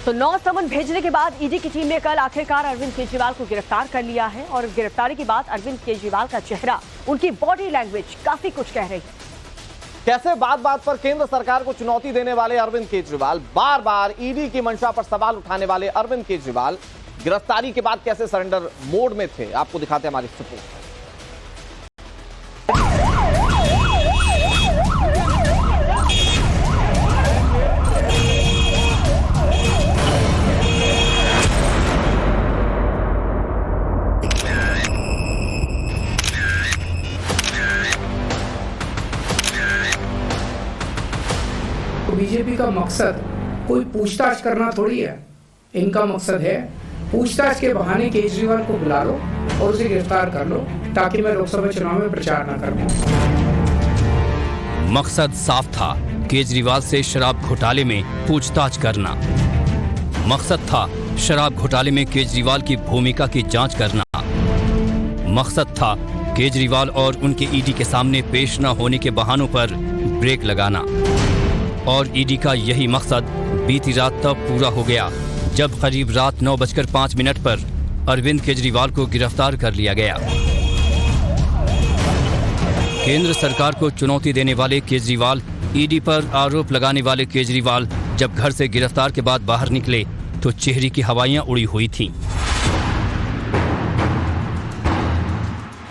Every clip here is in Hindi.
तो 9 समन भेजने के बाद ईडी की टीम ने कल आखिरकार अरविंद केजरीवाल को गिरफ्तार कर लिया है और गिरफ्तारी के बाद अरविंद केजरीवाल का चेहरा, उनकी बॉडी लैंग्वेज काफी कुछ कह रही है। कैसे बात बात पर केंद्र सरकार को चुनौती देने वाले अरविंद केजरीवाल, बार बार ईडी की मंशा पर सवाल उठाने वाले अरविंद केजरीवाल गिरफ्तारी के बाद कैसे सरेंडर मोड में थे, आपको दिखाते हैं हमारी रिपोर्ट। बीजेपी का मकसद कोई पूछताछ करना थोड़ी है। इनका मकसद है पूछताछ के बहाने केजरीवाल को बुला लो और उसे गिरफ्तार कर लो ताकि मैं लोकसभा चुनाव में प्रचार न कर पाऊं। मकसद साफ था, केजरीवाल से शराब घोटाले में पूछताछ करना। मकसद था शराब घोटाले में केजरीवाल की भूमिका की जांच करना। मकसद था केजरीवाल और उनके ईडी के सामने पेश न होने के बहानों पर ब्रेक लगाना। और ईडी का यही मकसद बीती रात तब पूरा हो गया जब करीब रात 9:05 पर अरविंद केजरीवाल को गिरफ्तार कर लिया गया। केंद्र सरकार को चुनौती देने वाले केजरीवाल, ईडी पर आरोप लगाने वाले केजरीवाल जब घर से गिरफ्तार के बाद बाहर निकले तो चेहरे की हवाइयां उड़ी हुई थीं।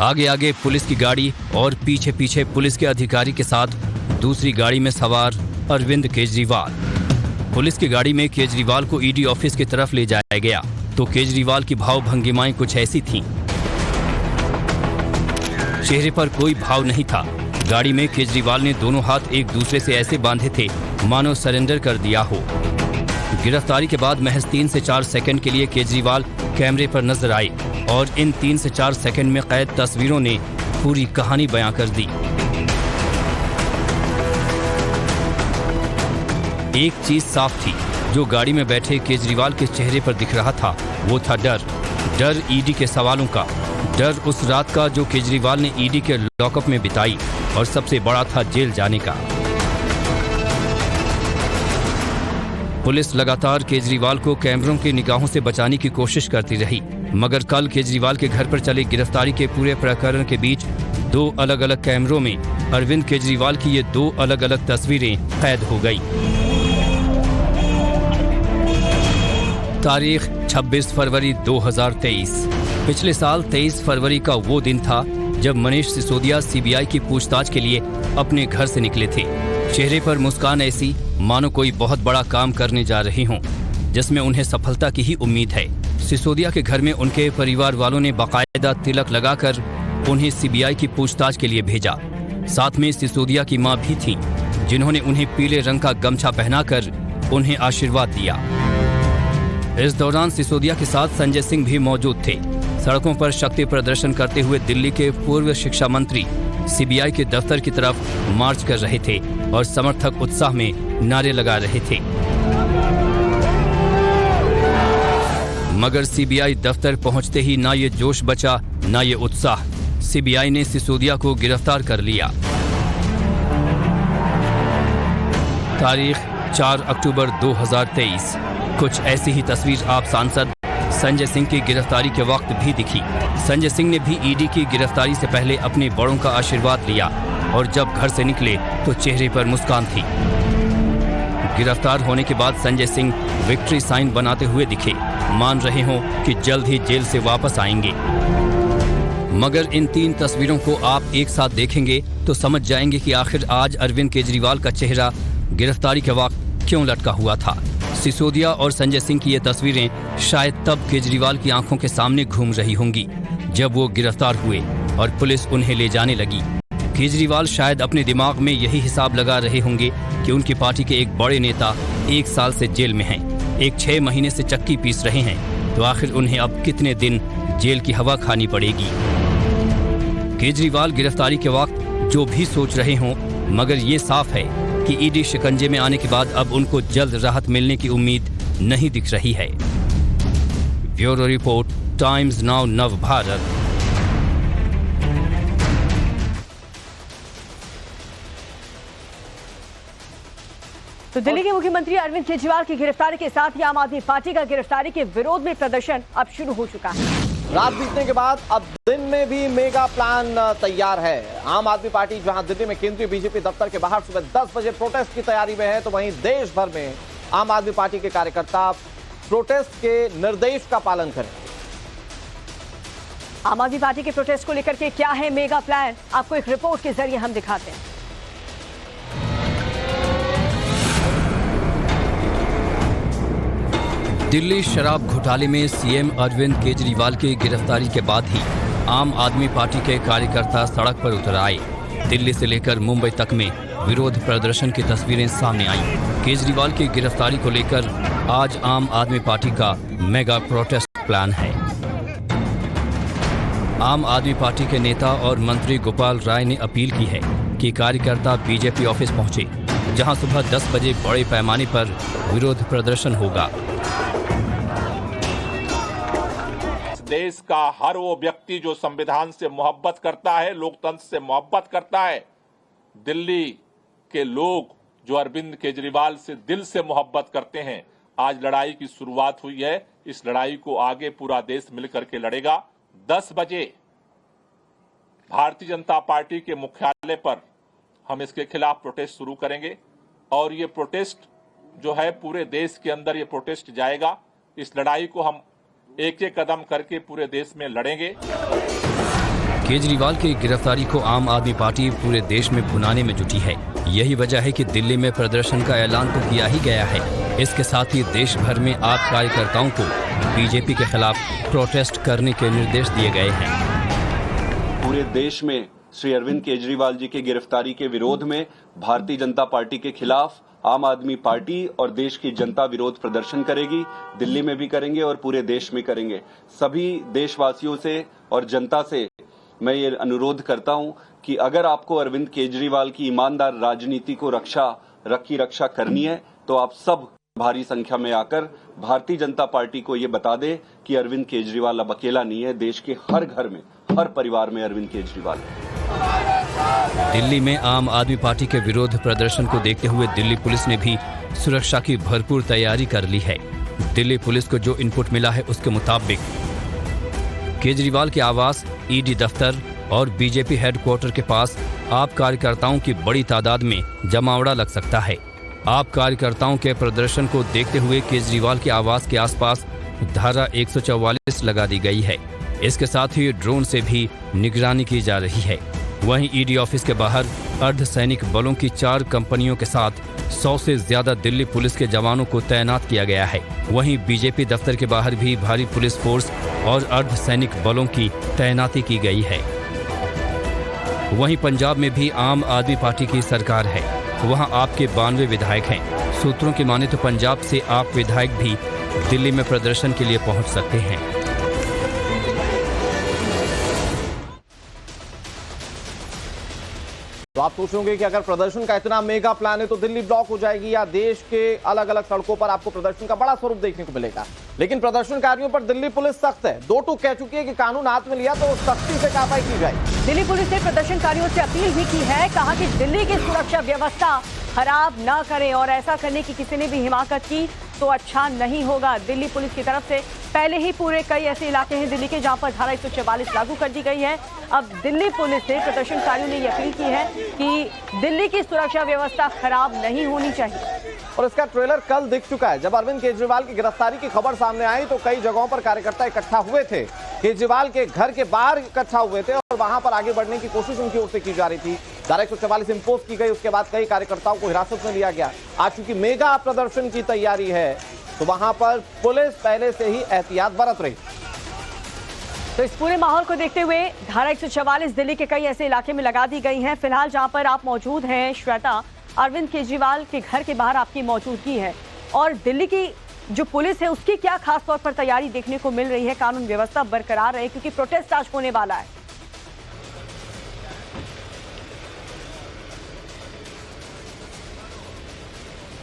आगे आगे पुलिस की गाड़ी और पीछे पीछे पुलिस के अधिकारी के साथ दूसरी गाड़ी में सवार अरविंद केजरीवाल। पुलिस की गाड़ी में केजरीवाल को ईडी ऑफिस की तरफ ले जाया गया तो केजरीवाल की भाव भंगिमाएं कुछ ऐसी थीं। चेहरे पर कोई भाव नहीं था। गाड़ी में केजरीवाल ने दोनों हाथ एक दूसरे से ऐसे बांधे थे मानो सरेंडर कर दिया हो। गिरफ्तारी के बाद महज 3 से 4 सेकंड के लिए केजरीवाल कैमरे पर नजर आए और इन 3 से 4 सेकंड में कैद तस्वीरों ने पूरी कहानी बयां कर दी। एक चीज साफ थी, जो गाड़ी में बैठे केजरीवाल के चेहरे पर दिख रहा था वो था डर ईडी के सवालों का। डर उस रात का जो केजरीवाल ने ईडी के लॉकअप में बिताई और सबसे बड़ा था जेल जाने का। पुलिस लगातार केजरीवाल को कैमरों की निगाहों से बचाने की कोशिश करती रही, मगर कल केजरीवाल के घर पर चले गिरफ्तारी के पूरे प्रकरण के बीच 2 अलग अलग कैमरों में अरविंद केजरीवाल की ये 2 अलग अलग तस्वीरें कैद हो गई। तारीख 26 फरवरी 2023। पिछले साल 23 फरवरी का वो दिन था जब मनीष सिसोदिया सीबीआई की पूछताछ के लिए अपने घर से निकले थे। चेहरे पर मुस्कान ऐसी मानो कोई बहुत बड़ा काम करने जा रहे हों, जिसमें उन्हें सफलता की ही उम्मीद है। सिसोदिया के घर में उनके परिवार वालों ने बाकायदा तिलक लगाकर उन्हें सीबीआई की पूछताछ के लिए भेजा। साथ में सिसोदिया की मां भी थी, जिन्होंने उन्हें पीले रंग का गमछा पहनाकर उन्हें आशीर्वाद दिया। इस दौरान सिसोदिया के साथ संजय सिंह भी मौजूद थे। सड़कों पर शक्ति प्रदर्शन करते हुए दिल्ली के पूर्व शिक्षा मंत्री सीबीआई के दफ्तर की तरफ मार्च कर रहे थे और समर्थक उत्साह में नारे लगा रहे थे। मगर सीबीआई दफ्तर पहुंचते ही ना ये जोश बचा ना ये उत्साह। सीबीआई ने सिसोदिया को गिरफ्तार कर लिया। तारीख 4 अक्टूबर 2023। कुछ ऐसी ही तस्वीर आप सांसद संजय सिंह की गिरफ्तारी के वक्त भी दिखी। संजय सिंह ने भी ईडी की गिरफ्तारी से पहले अपने बड़ों का आशीर्वाद लिया और जब घर से निकले तो चेहरे पर मुस्कान थी। गिरफ्तार होने के बाद संजय सिंह विक्ट्री साइन बनाते हुए दिखे, मान रहे हों कि जल्द ही जेल से वापस आएंगे। मगर इन 3 तस्वीरों को आप एक साथ देखेंगे तो समझ जाएंगे कि आखिर आज अरविंद केजरीवाल का चेहरा गिरफ्तारी के वक्त क्यों लटका हुआ था। सिसोदिया और संजय सिंह की ये तस्वीरें शायद तब केजरीवाल की आंखों के सामने घूम रही होंगी जब वो गिरफ्तार हुए और पुलिस उन्हें ले जाने लगी। केजरीवाल शायद अपने दिमाग में यही हिसाब लगा रहे होंगे कि उनकी पार्टी के एक बड़े नेता 1 साल से जेल में हैं, एक 6 महीने से चक्की पीस रहे हैं, तो आखिर उन्हें अब कितने दिन जेल की हवा खानी पड़ेगी। केजरीवाल गिरफ्तारी के वक्त जो भी सोच रहे हों, मगर ये साफ है कि ईडी शिकंजे में आने के बाद अब उनको जल्द राहत मिलने की उम्मीद नहीं दिख रही है। ब्यूरो रिपोर्ट, टाइम्स नाउ नव भारत। तो दिल्ली के मुख्यमंत्री अरविंद केजरीवाल की गिरफ्तारी के साथ ही आम आदमी पार्टी का गिरफ्तारी के विरोध में प्रदर्शन अब शुरू हो चुका है। रात बीतने के बाद अब दिन में भी मेगा प्लान तैयार है। आम आदमी पार्टी जहां दिल्ली में केंद्रीय बीजेपी दफ्तर के बाहर सुबह 10 बजे प्रोटेस्ट की तैयारी में है, तो वहीं देश भर में आम आदमी पार्टी के कार्यकर्ता प्रोटेस्ट के निर्देश का पालन करें। आम आदमी पार्टी के प्रोटेस्ट को लेकर के क्या है मेगा प्लान, आपको एक रिपोर्ट के जरिए हम दिखाते हैं। दिल्ली शराब घोटाले में सीएम अरविंद केजरीवाल की गिरफ्तारी के बाद ही आम आदमी पार्टी के कार्यकर्ता सड़क पर उतर आए। दिल्ली से लेकर मुंबई तक में विरोध प्रदर्शन की तस्वीरें सामने आईं। केजरीवाल की गिरफ्तारी को लेकर आज आम आदमी पार्टी का मेगा प्रोटेस्ट प्लान है। आम आदमी पार्टी के नेता और मंत्री गोपाल राय ने अपील की है कि कार्यकर्ता बीजेपी ऑफिस पहुंचे, जहां सुबह 10 बजे बड़े पैमाने पर विरोध प्रदर्शन होगा। देश का हर वो व्यक्ति जो संविधान से मोहब्बत करता है, लोकतंत्र से मोहब्बत करता है, दिल्ली के लोग जो अरविंद केजरीवाल से दिल से मोहब्बत करते हैं, आज लड़ाई की शुरुआत हुई है। इस लड़ाई को आगे पूरा देश मिलकर के लड़ेगा। 10 बजे भारतीय जनता पार्टी के मुख्यालय पर हम इसके खिलाफ प्रोटेस्ट शुरू करेंगे और ये प्रोटेस्ट जो है पूरे देश के अंदर ये प्रोटेस्ट जाएगा। इस लड़ाई को हम एक एक कदम करके पूरे देश में लड़ेंगे। केजरीवाल की गिरफ्तारी को आम आदमी पार्टी पूरे देश में भुनाने में जुटी है। यही वजह है कि दिल्ली में प्रदर्शन का ऐलान तो किया ही गया है। इसके साथ ही देश भर में आप कार्यकर्ताओं को बीजेपी के खिलाफ प्रोटेस्ट करने के निर्देश दिए गए हैं। पूरे देश में श्री अरविंद केजरीवाल जी की गिरफ्तारी के विरोध में भारतीय जनता पार्टी के खिलाफ आम आदमी पार्टी और देश की जनता विरोध प्रदर्शन करेगी। दिल्ली में भी करेंगे और पूरे देश में करेंगे। सभी देशवासियों से और जनता से मैं ये अनुरोध करता हूं कि अगर आपको अरविंद केजरीवाल की ईमानदार राजनीति को रक्षा करनी है, तो आप सब भारी संख्या में आकर भारतीय जनता पार्टी को ये बता दे कि अरविंद केजरीवाल अब अकेला नहीं है। देश के हर घर में, हर परिवार में अरविंद केजरीवाल है। दिल्ली में आम आदमी पार्टी के विरोध प्रदर्शन को देखते हुए दिल्ली पुलिस ने भी सुरक्षा की भरपूर तैयारी कर ली है। दिल्ली पुलिस को जो इनपुट मिला है उसके मुताबिक केजरीवाल के आवास, ईडी दफ्तर और बीजेपी हेडक्वार्टर के पास आप कार्यकर्ताओं की बड़ी तादाद में जमावड़ा लग सकता है। आप कार्यकर्ताओं के प्रदर्शन को देखते हुए केजरीवाल के आवास के आसपास धारा 144 लगा दी गई है। इसके साथ ही ड्रोन से भी निगरानी की जा रही है। वहीं ईडी ऑफिस के बाहर अर्धसैनिक बलों की 4 कंपनियों के साथ 100 से ज्यादा दिल्ली पुलिस के जवानों को तैनात किया गया है। वहीं बीजेपी दफ्तर के बाहर भी भारी पुलिस फोर्स और अर्धसैनिक बलों की तैनाती की गई है। वहीं पंजाब में भी आम आदमी पार्टी की सरकार है। वहां आपके 92 विधायक हैं। सूत्रों की माने तो पंजाब से आप विधायक भी दिल्ली में प्रदर्शन के लिए पहुंच सकते हैं। तो आप सोचोगे कि अगर प्रदर्शन का इतना मेगा प्लान है तो दिल्ली ब्लॉक हो जाएगी या देश के अलग अलग सड़कों पर आपको प्रदर्शन का बड़ा स्वरूप देखने को मिलेगा। लेकिन प्रदर्शनकारियों पर दिल्ली पुलिस सख्त है। 2 टूक कह चुकी है कि कानून हाथ में लिया तो सख्ती से कार्रवाई की जाए। दिल्ली पुलिस ने प्रदर्शनकारियों से अपील भी की है, कहा कि दिल्ली की सुरक्षा व्यवस्था खराब ना करें और ऐसा करने की किसी ने भी हिमाकत की तो अच्छा नहीं होगा। दिल्ली पुलिस की तरफ से पहले ही पूरे कई ऐसे इलाके हैं दिल्ली के जहां पर धारा 144 लागू कर दी गई है। अब दिल्ली पुलिस से प्रदर्शनकारियों ने यह अपील की है कि दिल्ली की सुरक्षा व्यवस्था खराब नहीं होनी चाहिए। और इसका ट्रेलर कल दिख चुका है। जब अरविंद केजरीवाल की गिरफ्तारी की खबर सामने आई तो कई जगहों पर कार्यकर्ता इकट्ठा हुए थे। केजरीवाल के घर के बाहर इकट्ठा हुए थे और वहां पर आगे बढ़ने की कोशिश उनकी ओर से की जा रही थी। धारा 144 इंपोज की गई। उसके बाद कई कार्यकर्ताओं को हिरासत में लिया गया। आज चूंकि मेगा प्रदर्शन की तैयारी है तो वहां पर पुलिस पहले से ही एहतियात बरत रही। तो इस पूरे माहौल को देखते हुए धारा 144 दिल्ली के कई ऐसे इलाके में लगा दी गई है। फिलहाल जहां पर आप मौजूद हैं श्वेता, अरविंद केजरीवाल के घर के बाहर आपकी मौजूदगी है और दिल्ली की जो पुलिस है उसकी क्या खास तौर पर तैयारी देखने को मिल रही है? कानून व्यवस्था बरकरार है क्योंकि प्रोटेस्ट आज होने वाला है।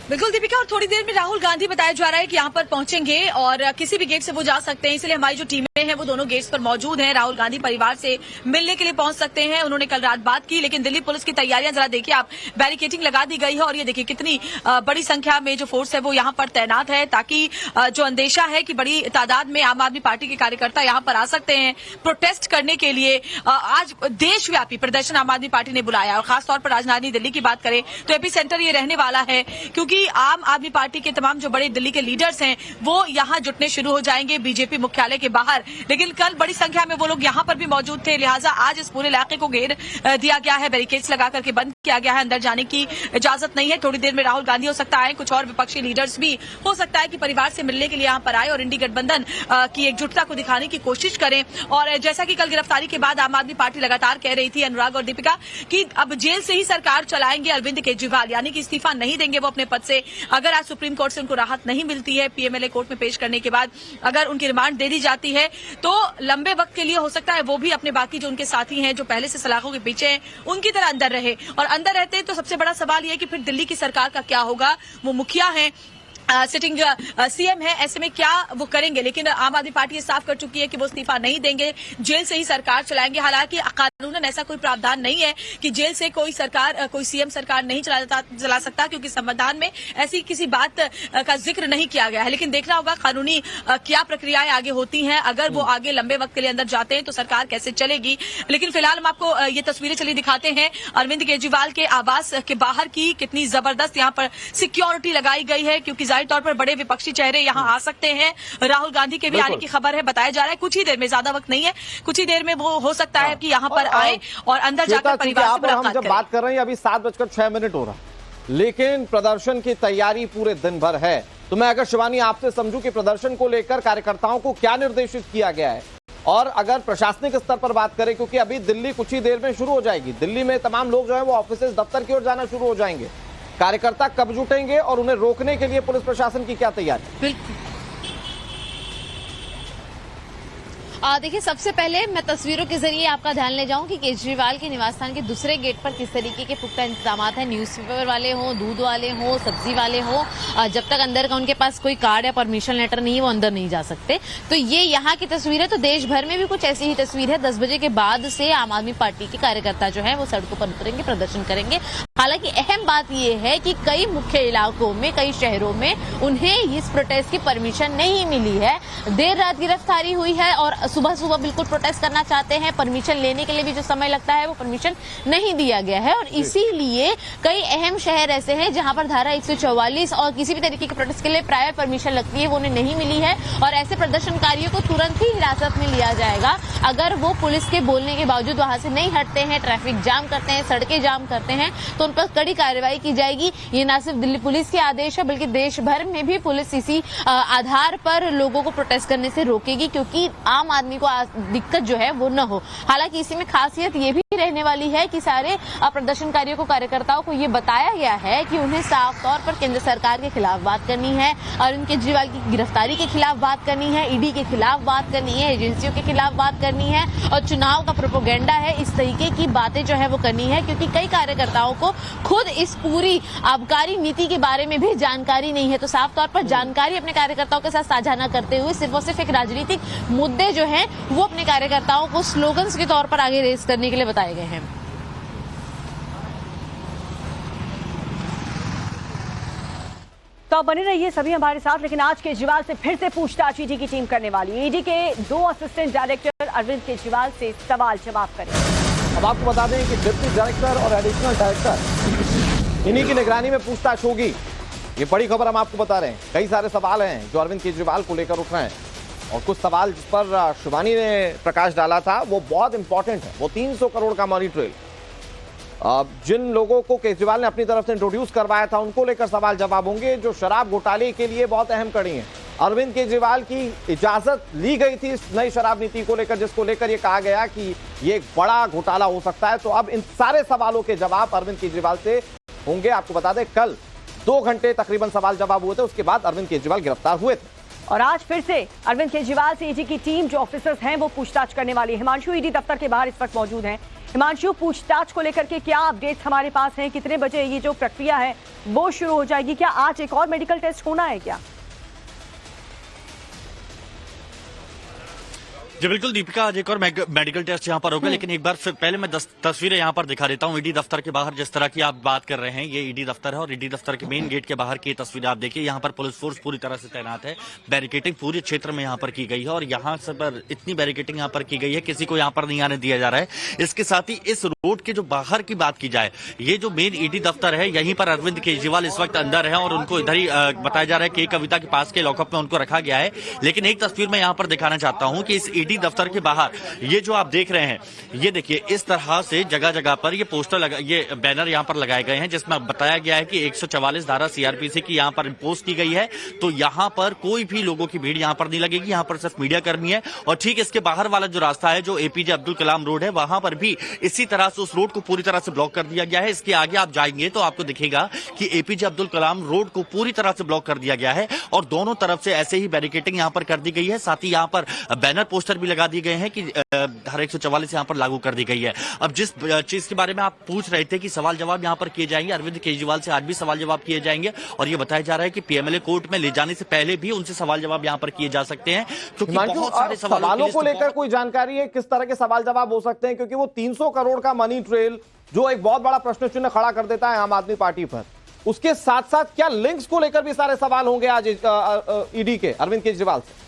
बिल्कुल दीपिका, और थोड़ी देर में राहुल गांधी बताया जा रहा है कि यहाँ पर पहुंचेंगे और किसी भी गेट से वो जा सकते हैं। इसलिए हमारी जो टीमें हैं वो दोनों गेट्स पर मौजूद हैं। राहुल गांधी परिवार से मिलने के लिए पहुंच सकते हैं, उन्होंने कल रात बात की। लेकिन दिल्ली पुलिस की तैयारियां जरा देखिए आप, बैरिकेडिंग लगा दी गई है और ये देखिए कितनी बड़ी संख्या में जो फोर्स है वो यहाँ पर तैनात है, ताकि जो अंदेशा है कि बड़ी तादाद में आम आदमी पार्टी के कार्यकर्ता यहाँ पर आ सकते हैं प्रोटेस्ट करने के लिए। आज देशव्यापी प्रदर्शन आम आदमी पार्टी ने बुलाया और खासतौर पर राजधानी दिल्ली की बात करें तो एपी सेंटर ये रहने वाला है, क्योंकि आम आदमी पार्टी के तमाम जो बड़े दिल्ली के लीडर्स हैं वो यहाँ जुटने शुरू हो जाएंगे बीजेपी मुख्यालय के बाहर। लेकिन कल बड़ी संख्या में वो लोग यहाँ पर भी मौजूद थे, लिहाजा आज इस पूरे इलाके को घेर दिया गया है, बैरिकेड्स लगा करके बंद किया गया है, अंदर जाने की इजाजत नहीं है। थोड़ी देर में राहुल गांधी हो सकता है, कुछ और विपक्षी लीडर्स भी हो सकता है कि परिवार से मिलने के लिए यहाँ पर आए और इंडी गठबंधन की एकजुटता को दिखाने की कोशिश करें। और जैसा कि कल गिरफ्तारी के बाद आम आदमी पार्टी लगातार कह रही थी, अनुराग और दीपिका, कि अब जेल से ही सरकार चलाएंगे अरविंद केजरीवाल, यानी कि इस्तीफा नहीं देंगे वो अपने पद से। अगर आज सुप्रीम कोर्ट से उनको राहत नहीं मिलती है, पीएमएलए कोर्ट में पेश करने के बाद अगर उनकी रिमांड दे दी जाती है तो लंबे वक्त के लिए हो सकता है वो भी अपने बाकी जो उनके साथी हैं जो पहले से सलाखों के पीछे हैं उनकी तरह अंदर रहे। और अंदर रहते हैं तो सबसे बड़ा सवाल यह है कि फिर दिल्ली की सरकार का क्या होगा। वो मुखिया हैं, सिटिंग सीएम है, ऐसे में क्या वो करेंगे। लेकिन आम आदमी पार्टी ये साफ कर चुकी है कि वो इस्तीफा नहीं देंगे, जेल से ही सरकार चलाएंगे। हालांकि कानूनन ऐसा कोई प्रावधान नहीं है कि जेल से कोई सरकार, कोई सीएम सरकार नहीं चला सकता, क्योंकि संविधान में ऐसी किसी बात का जिक्र नहीं किया गया है। लेकिन देखना होगा कानूनी क्या प्रक्रियाएं आगे होती हैं। अगर वो आगे लंबे वक्त के लिए अंदर जाते हैं तो सरकार कैसे चलेगी। लेकिन फिलहाल हम आपको ये तस्वीरें चली दिखाते हैं अरविंद केजरीवाल के आवास के बाहर की। कितनी जबरदस्त यहाँ पर सिक्योरिटी लगाई गई है, क्योंकि जाहिर तौर पर बड़े विपक्षी चेहरे यहाँ आ सकते हैं। राहुल गांधी के भी आने की खबर है, बताया जा रहा है कुछ ही देर में, ज्यादा वक्त नहीं है, कुछ ही देर में वो हो सकता है कि यहाँ पर आए और अंदर जाकर परिवार से मुलाकात करें। बात कर रहे हैं अभी 7:06 हो रहा, लेकिन प्रदर्शन की तैयारी पूरे दिन भर है। तो मैं अगर शिवानी आपसे समझूं कि प्रदर्शन को लेकर कार्यकर्ताओं को क्या निर्देशित किया गया है, और अगर प्रशासनिक स्तर पर बात करें, क्योंकि अभी दिल्ली कुछ ही देर में शुरू हो जाएगी, दिल्ली में तमाम लोग जो है वो ऑफिस दफ्तर की ओर जाना शुरू हो जाएंगे, कार्यकर्ता कब जुटेंगे और उन्हें रोकने के लिए पुलिस प्रशासन की क्या तैयारी? देखिए, सबसे पहले मैं तस्वीरों के जरिए आपका ध्यान ले जाऊं कि केजरीवाल के निवास स्थान के दूसरे गेट पर किस तरीके के पुख्ता इंतजाम हैं। न्यूज़पेपर वाले हों, दूध वाले हों, सब्जी वाले हों, जब तक अंदर का उनके पास कोई कार्ड या परमिशन लेटर नहीं है वो अंदर नहीं जा सकते। तो ये यहाँ की तस्वीर है। तो देश भर में भी कुछ ऐसी ही तस्वीर है। 10 बजे के बाद से आम आदमी पार्टी के कार्यकर्ता जो है वो सड़कों पर उतरेंगे, प्रदर्शन करेंगे। हालांकि अहम बात यह है कि कई मुख्य इलाकों में, कई शहरों में उन्हें इस प्रोटेस्ट की परमिशन नहीं मिली है। देर रात गिरफ्तारी हुई है और सुबह सुबह बिल्कुल प्रोटेस्ट करना चाहते हैं, परमिशन लेने के लिए भी जो समय लगता है वो परमिशन नहीं दिया गया है। और इसीलिए कई अहम शहर ऐसे हैं जहां पर धारा 144 और किसी भी तरीके के प्रोटेस्ट के लिए प्रायर परमिशन लगती है वो उन्हें नहीं मिली है। और ऐसे प्रदर्शनकारियों को तुरंत ही हिरासत में लिया जाएगा अगर वो पुलिस के बोलने के बावजूद वहां से नहीं हटते हैं, ट्रैफिक जाम करते हैं, सड़कें जाम करते हैं, तो उन पर कड़ी कार्रवाई की जाएगी। ये न सिर्फ दिल्ली पुलिस के आदेश है बल्कि देश भर में भी पुलिस इसी आधार पर लोगों को प्रोटेस्ट करने से रोकेगी, क्योंकि आम आदमी को दिक्कत जो है वो न हो। हालांकि इसी में खासियत ये भी रहने वाली है कि सारे प्रदर्शनकारियों को, कार्यकर्ताओं को ये बताया गया है कि उन्हें साफ तौर पर केंद्र सरकार के खिलाफ बात करनी है, अरविंद केजरीवाल की गिरफ्तारी के खिलाफ बात करनी है, ईडी के खिलाफ बात करनी है, एजेंसियों के खिलाफ बात करनी है और चुनाव का प्रोपेगेंडा है, इस तरीके की बातें जो है वो करनी है। क्योंकि कई कार्यकर्ताओं को खुद इस पूरी आबकारी नीति के बारे में भी जानकारी नहीं है। तो साफ तौर पर जानकारी अपने कार्यकर्ताओं के साथ साझा न करते हुए सिर्फ और सिर्फ एक राजनीतिक मुद्दे जो है वो अपने कार्यकर्ताओं को स्लोगन्स के तौर पर आगे रेस करने के लिए बताए गए हैं। तो आप बने रहिए सभी हमारे साथ। लेकिन आज केजरीवाल से फिर से पूछताछ ईडी की टीम करने वाली है। ईडी के 2 असिस्टेंट डायरेक्टर अरविंद केजरीवाल से सवाल जवाब करेंगे। अब आपको बता दें कि डिप्टी डायरेक्टर और एडिशनल डायरेक्टर इन्हीं की निगरानी में पूछताछ होगी। ये बड़ी खबर हम आपको बता रहे हैं। कई सारे सवाल हैं जो अरविंद केजरीवाल को लेकर उठ रहे हैं और कुछ सवाल जिस पर शिवानी ने प्रकाश डाला था वो बहुत इंपॉर्टेंट है। वो 300 करोड़ का मनी ट्रेल, जिन लोगों को केजरीवाल ने अपनी तरफ से इंट्रोड्यूस करवाया था उनको लेकर सवाल जवाब होंगे, जो शराब घोटाले के लिए बहुत अहम कड़ी हैं। अरविंद केजरीवाल की इजाजत ली गई थी इस नई शराब नीति को लेकर, जिसको लेकर ये कहा गया कि ये एक बड़ा घोटाला हो सकता है। तो अब इन सारे सवालों के जवाब अरविंद केजरीवाल से होंगे। आपको बता दें कल 2 घंटे तकरीबन सवाल जवाब हुए थे, उसके बाद अरविंद केजरीवाल गिरफ्तार हुए थे। और आज फिर से अरविंद केजरीवाल से ईडी की टीम, जो ऑफिसर्स हैं, वो पूछताछ करने वाली है। हिमांशु ईडी दफ्तर के बाहर इस वक्त मौजूद हैं। हिमांशु, पूछताछ को लेकर के क्या अपडेट्स हमारे पास हैं? कितने बजे ये जो प्रक्रिया है वो शुरू हो जाएगी? क्या आज एक और मेडिकल टेस्ट होना है क्या? जी बिल्कुल दीपिका, आज एक और मेडिकल टेस्ट यहाँ पर होगा, लेकिन एक बार फिर पहले मैं तस्वीरें यहाँ पर दिखा देता हूँ। ईडी दफ्तर के बाहर जिस तरह की आप बात कर रहे हैं, ये ईडी दफ्तर है और ईडी दफ्तर के मेन गेट के बाहर की तस्वीरें आप देखिए। यहाँ पर पुलिस फोर्स पूरी तरह से तैनात है, बैरिकेटिंग पूरे क्षेत्र में यहाँ पर की गई है और यहाँ से पर इतनी बैरिकेटिंग यहाँ पर की गई है, किसी को यहाँ पर नहीं आने दिया जा रहा है। इसके साथ ही इस रोड के जो बाहर की बात की जाए, ये जो मेन ईडी दफ्तर है, यहीं पर अरविंद केजरीवाल इस वक्त अंदर है और उनको इधर ही बताया जा रहा है कि कविता के पास के लॉकअप में उनको रखा गया है। लेकिन एक तस्वीर मैं यहाँ पर दिखाना चाहता हूँ कि इस ईडी दफ्तर के बाहर ये जो आप देख रहे हैं, ये देखिए इस तरह से जगह जगह पर ये पोस्टर ये बैनर यहाँ पर लगाए गए हैं, जिसमें बताया गया है कि 144 धारा सीआरपीसी की यहाँ पर पोस्ट की गई है। तो यहाँ पर कोई भी लोगों की भीड़ यहाँ पर नहीं लगेगी, यहाँ पर सिर्फ मीडिया कर्मी है। और ठीक इसके बाहर वाला जो रास्ता है, जो एपीजे अब्दुल कलाम रोड है, वहां पर भी इसी तरह से उस रोड को पूरी तरह से ब्लॉक कर दिया गया है। इसके आगे आप जाएंगे तो आपको दिखेगा कि एपीजे अब्दुल कलाम रोड को पूरी तरह से ब्लॉक कर दिया गया है और दोनों तरफ से ऐसे ही बैरिकेटिंग यहाँ पर कर दी गई है। साथ ही यहाँ पर बैनर पोस्टर भी लगा दिए गए हैं कि धारा 144 यहाँ पर लागू कर दी गई है। अब जिस चीज के बारे में आप पूछ रहे थे कि सवाल जवाब यहाँ पर किए जाएंगे, अरविंद केजरीवाल से आज भी सवाल जवाब किए जाएंगे और ये बताया जा रहा है कि पीएमएलए कोर्ट में ले जाने से पहले भी उनसे सवाल जवाब यहाँ पर किए जा सकते हैं, क्योंकि बहुत सारे सवालों को लेकर कोई जानकारी है किस तरह के सवाल जवाब हो सकते हैं? क्योंकि वो 300 करोड़ का मनी ट्रेल जो एक बहुत बड़ा प्रश्न चिन्ह खड़ा कर देता है आम आदमी पार्टी पर, उसके साथ साथ क्या लिंक्स को लेकर भी सारे सवाल होंगे आज ईडी के अरविंद केजरीवाल से?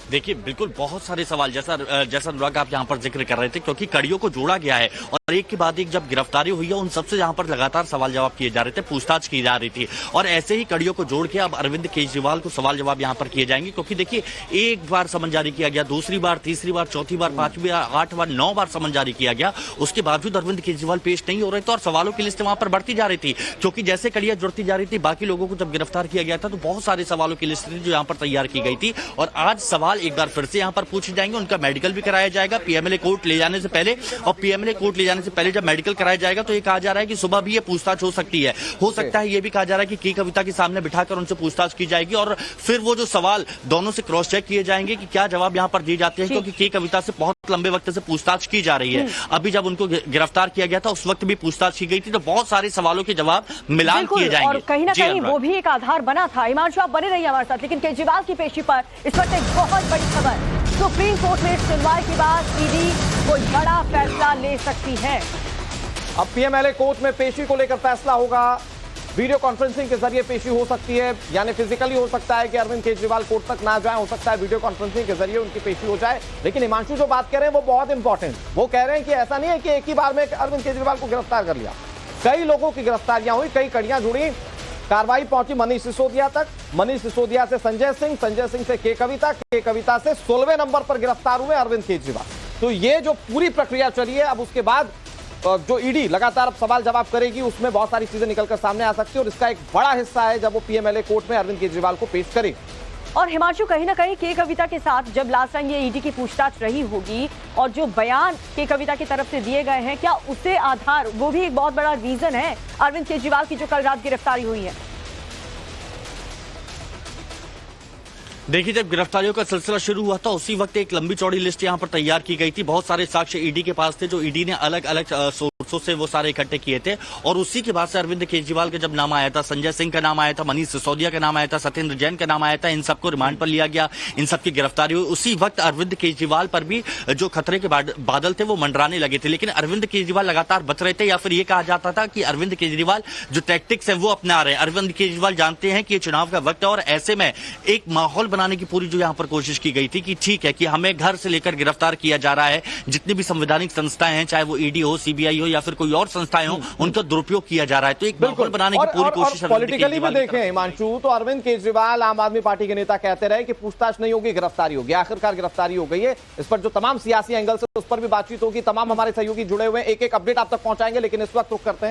देखिए बिल्कुल बहुत सारे सवाल, जैसा अनुराग आप यहाँ पर जिक्र कर रहे थे, क्योंकि कड़ियों को जोड़ा गया है और एक के बाद एक जब गिरफ्तारी हुई है उन सबसे यहाँ पर लगातार सवाल जवाब किए जा रहे थे, पूछताछ की जा रही थी और ऐसे ही कड़ियों को जोड़ के अब अरविंद केजरीवाल को सवाल जवाब यहाँ पर किए जाएंगे। क्योंकि देखिए एक बार समन जारी किया गया, दूसरी बार, तीसरी बार, चौथी बार, पांचवी बार, 8 बार, 9 बार समन जारी किया गया, उसके बावजूद अरविंद केजरीवाल पेश नहीं हो रहे थे और सवालों की लिस्ट वहां पर बढ़ती जा रही थी। क्योंकि जैसे कड़ियां जुड़ती जा रही थी, बाकी लोगों को जब गिरफ्तार किया गया था तो बहुत सारे सवालों की लिस्ट थी जो यहाँ पर तैयार की गई थी और आज सवाल एक बार फिर से यहाँ पूछे जाएंगे। उनका मेडिकल भी कराया जाएगा पीएमएलए कोर्ट ले जाने से पहले, और पीएमएलए कोर्ट ले जाने से पहले जब मेडिकल कराया जाएगा तो ये कहा जा रहा है कि सुबह भी ये पूछताछ हो सकती है। हो सकता है ये भी कहा जा रहा है कि कविता के सामने बिठाकर उनसे पूछताछ की जाएगी और फिर वो जो सवाल दोनों से क्रॉस चेक किए जाएंगे कि क्या जवाब यहाँ पर दिए जाते हैं, क्योंकि कविता से बहुत लंबे वक्त से पूछताछ की जा रही है। अभी जब उनको गिरफ्तार किया गया था उस वक्त भी पूछताछ की गई थी, तो बहुत सारे सवालों के जवाब मिलान किए जाएंगे और कहीं ना कहीं वो भी एक आधार बना था। हिमांशु आप बने रहिए हमारे साथ। लेकिन केजरीवाल की पेशी पर इस वक्त एक बहुत बड़ी खबर, सुप्रीम कोर्ट में सुनवाई के बाद ईडी कोई बड़ा फैसला ले सकती है। अब पीएमएलए कोर्ट में पेशी को लेकर फैसला होगा, वीडियो कॉन्फ्रेंसिंग के जरिए पेशी हो सकती है, यानी फिजिकली हो सकता है कि अरविंद केजरीवाल कोर्ट तक ना जाए, हो सकता है वीडियो कॉन्फ्रेंसिंग के जरिए उनकी पेशी हो जाए। लेकिन हिमांशु जो बात कर रहे हैं वो बहुत इंपॉर्टेंट, वो कह रहे हैं कि ऐसा नहीं है कि एक ही बार में अरविंद केजरीवाल को गिरफ्तार कर लिया, कई लोगों की गिरफ्तारियां हुई, कई कड़ियां जुड़ी, कार्रवाई पहुंची मनीष सिसोदिया तक, मनीष सिसोदिया से संजय सिंह, संजय सिंह से के कविता से 16वें नंबर पर गिरफ्तार हुए अरविंद केजरीवाल। तो ये जो पूरी प्रक्रिया चली है, अब उसके बाद जो ईडी लगातार अब सवाल जवाब करेगी उसमें बहुत सारी चीजें निकलकर सामने आ सकती है और इसका एक बड़ा हिस्सा है जब वो पीएमएलए कोर्ट में अरविंद केजरीवाल को पेश करेगी। और हिमांशु कहीं ना कहीं के कविता के साथ जब लास्ट टाइम ये ईडी की पूछताछ रही होगी और जो बयान के कविता की तरफ से दिए गए हैं, क्या उससे आधार, वो भी एक बहुत बड़ा रीजन है अरविंद केजरीवाल की जो कल रात गिरफ्तारी हुई है? देखिए जब गिरफ्तारियों का सिलसिला शुरू हुआ था उसी वक्त एक लंबी चौड़ी लिस्ट यहाँ पर तैयार की गई थी। बहुत सारे साक्ष्य ईडी के पास थे जो ईडी ने अलग अलग सोर्सों से वो सारे इकट्ठे किए थे और उसी के बाद से अरविंद केजरीवाल का जब नाम आया था, संजय सिंह का नाम आया था, मनीष सिसोदिया का नाम आया था, सत्येंद्र जैन का नाम आया था, इन सबको रिमांड पर लिया गया, इन सबकी गिरफ्तारी हुई। उसी वक्त अरविंद केजरीवाल पर भी जो खतरे के बादल थे वो मंडराने लगे थे। लेकिन अरविंद केजरीवाल लगातार बच रहे थे या फिर ये कहा जाता था कि अरविंद केजरीवाल जो टैक्टिक्स है वो अपना रहे हैं। अरविंद केजरीवाल जानते हैं कि ये चुनाव का वक्त है और ऐसे में एक माहौल बनाने की पूरी जो यहाँ पर कोशिश की गई थी कि ठीक है कि हमें घर से लेकर गिरफ्तार किया जा रहा है, जितनी भी संवैधानिक संस्थाएं हैं, चाहे वो ईडी हो, सीबीआई हो या फिर कोई और संस्थाएं हो, उनका दुरुपयोग किया जा रहा है। तो एक माहौल बनाने की पूरी कोशिश पॉलिटिकली भी देखें हिमांशु, तो अरविंद केजरीवाल आम आदमी पार्टी के नेता कहते रहे कि पूछताछ नहीं होगी, गिरफ्तारी होगी। आखिरकार गिरफ्तारी हो गई है। इस पर जो तमाम सियासी एंगल से उस पर भी बातचीत होगी, तमाम हमारे सहयोगी जुड़े हुए एक एक अपडेट आप तक पहुंचाएंगे। लेकिन इस वक्त रुक करते हैं